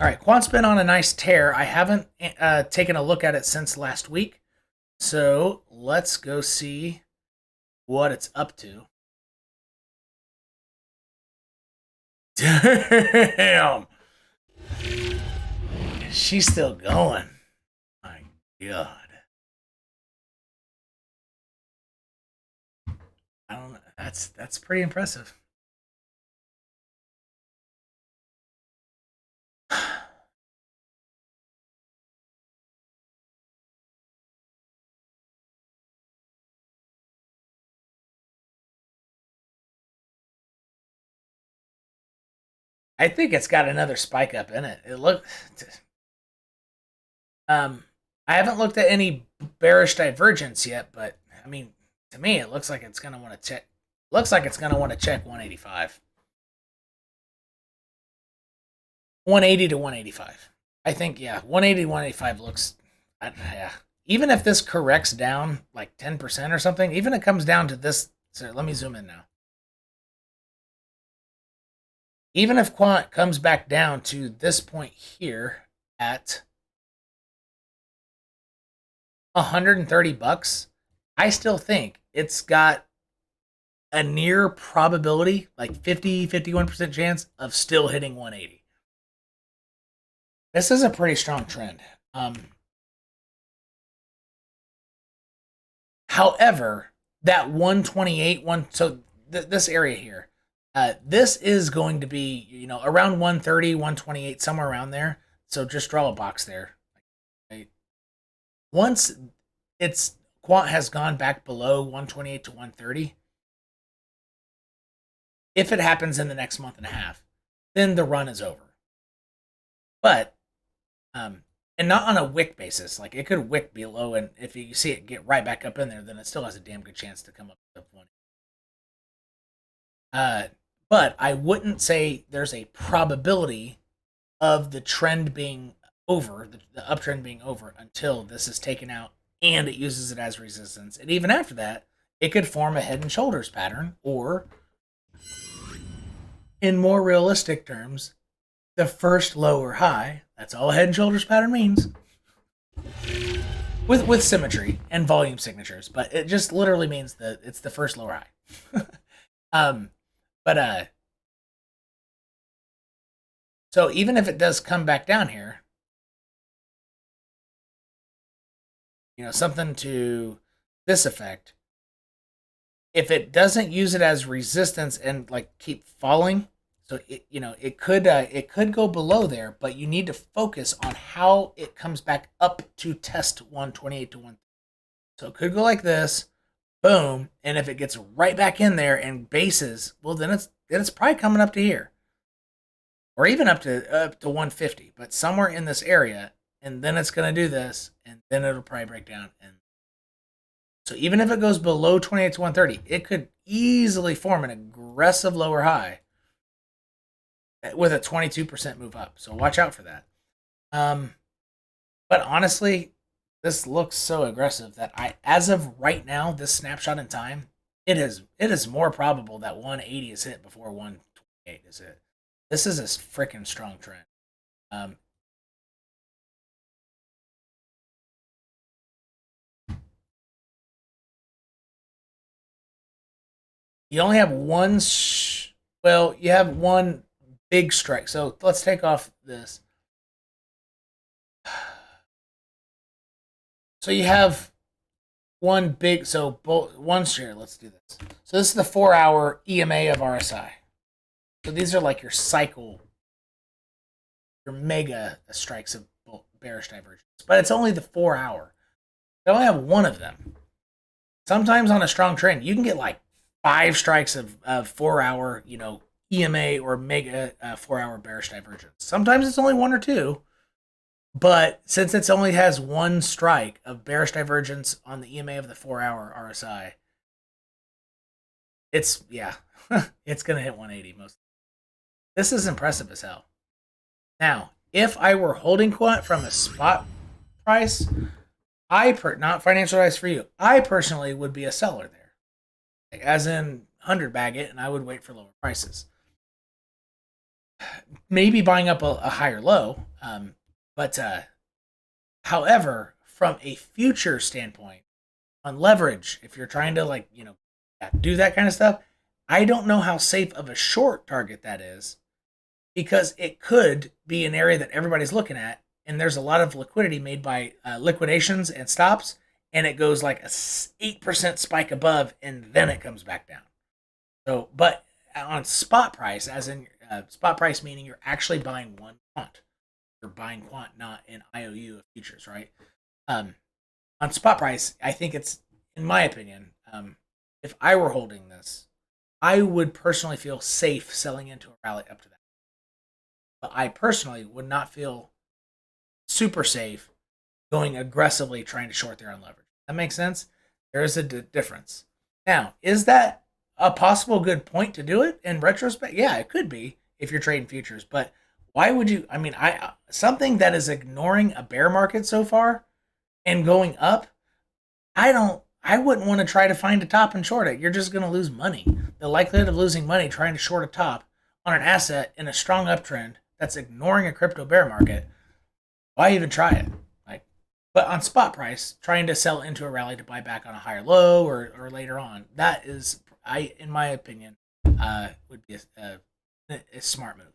All right, Quant's been on a nice tear. I haven't taken a look at it since last week, so let's go see what it's up to. Damn, she's still going. My God, I don't know. That's pretty impressive. I think it's got another spike up in it. It look. Um, I haven't looked at any bearish divergence yet, but I mean, to me, it looks like it's gonna want to check. Looks like it's gonna want to check 185, 180 to 185. I think, yeah, 180 185 looks. Yeah. Even if this corrects down like 10% or something, even if it comes down to this. So let me zoom in now. Even if Quant comes back down to this point here at $130, I still think it's got a near probability, like 51% chance of still hitting 180. This is a pretty strong trend. However, that 128 this area here, this is going to be, around 130, 128, somewhere around there. So just draw a box there. Right? Once it's Quant has gone back below 128 to 130, if it happens in the next month and a half, then the run is over. But and not on a wick basis. Like, it could wick below, and if you see it get right back up in there, then it still has a damn good chance to come up to 1. But I wouldn't say there's a probability of the trend being over, the uptrend being over, until this is taken out and it uses it as resistance. And even after that, it could form a head and shoulders pattern, or in more realistic terms, the first lower high. That's all a head and shoulders pattern means. With symmetry and volume signatures, but it just literally means that it's the first lower high. But so even if it does come back down here, something to this effect, if it doesn't use it as resistance and like keep falling, so it could go below there, but you need to focus on how it comes back up to test 128 to 1. So it could go like this, boom, and if it gets right back in there and bases, well, then it's probably coming up to here, or even up to 150, but somewhere in this area, and then it's going to do this, and then it'll probably break down. And so even if it goes below 28 to 130, it could easily form an aggressive lower high with a 22% move up. So watch out for that. But honestly, this looks so aggressive that as of right now, this snapshot in time, it is more probable that 180 is hit before 128 is hit. This is a freaking strong trend. You only have one. You have one big strike. So let's take off this. So you have one big. So one share. Let's do this. So this is the 4-hour EMA of RSI. So these are like your cycle, your mega strikes of bearish divergence. But it's only the 4-hour. They only have one of them. Sometimes on a strong trend, you can get like 5 strikes of 4-hour, EMA or mega 4-hour bearish divergence. Sometimes it's only 1 or 2. But since it only has 1 strike of bearish divergence on the EMA of the 4-hour RSI, it's going to hit 180 most. This is impressive as hell. Now, if I were holding Quant from a spot price, not financial advice for you, I personally would be a seller there. Like, as in 100 bag it, and I would wait for lower prices. maybe buying up a higher low. But however, from a future standpoint, on leverage, if you're trying to do that kind of stuff, I don't know how safe of a short target that is, because it could be an area that everybody's looking at, and there's a lot of liquidity made by liquidations and stops, and it goes like a 8% spike above, and then it comes back down. So, but on spot price, as in spot price meaning you're actually buying one quant, you're buying quant, not an IOU of futures, right? On spot price, I think it's, in my opinion, if I were holding this, I would personally feel safe selling into a rally up to that. But I personally would not feel super safe going aggressively trying to short there on leverage. That makes sense? There is a difference. Now, is that a possible good point to do it in retrospect? Yeah, it could be if you're trading futures. But why would you? I mean, something that is ignoring a bear market so far and going up, I wouldn't want to try to find a top and short it. You're just going to lose money. The likelihood of losing money trying to short a top on an asset in a strong uptrend that's ignoring a crypto bear market, why even try it? But on spot price, trying to sell into a rally to buy back on a higher low or later on, that is, in my opinion, would be a smart move.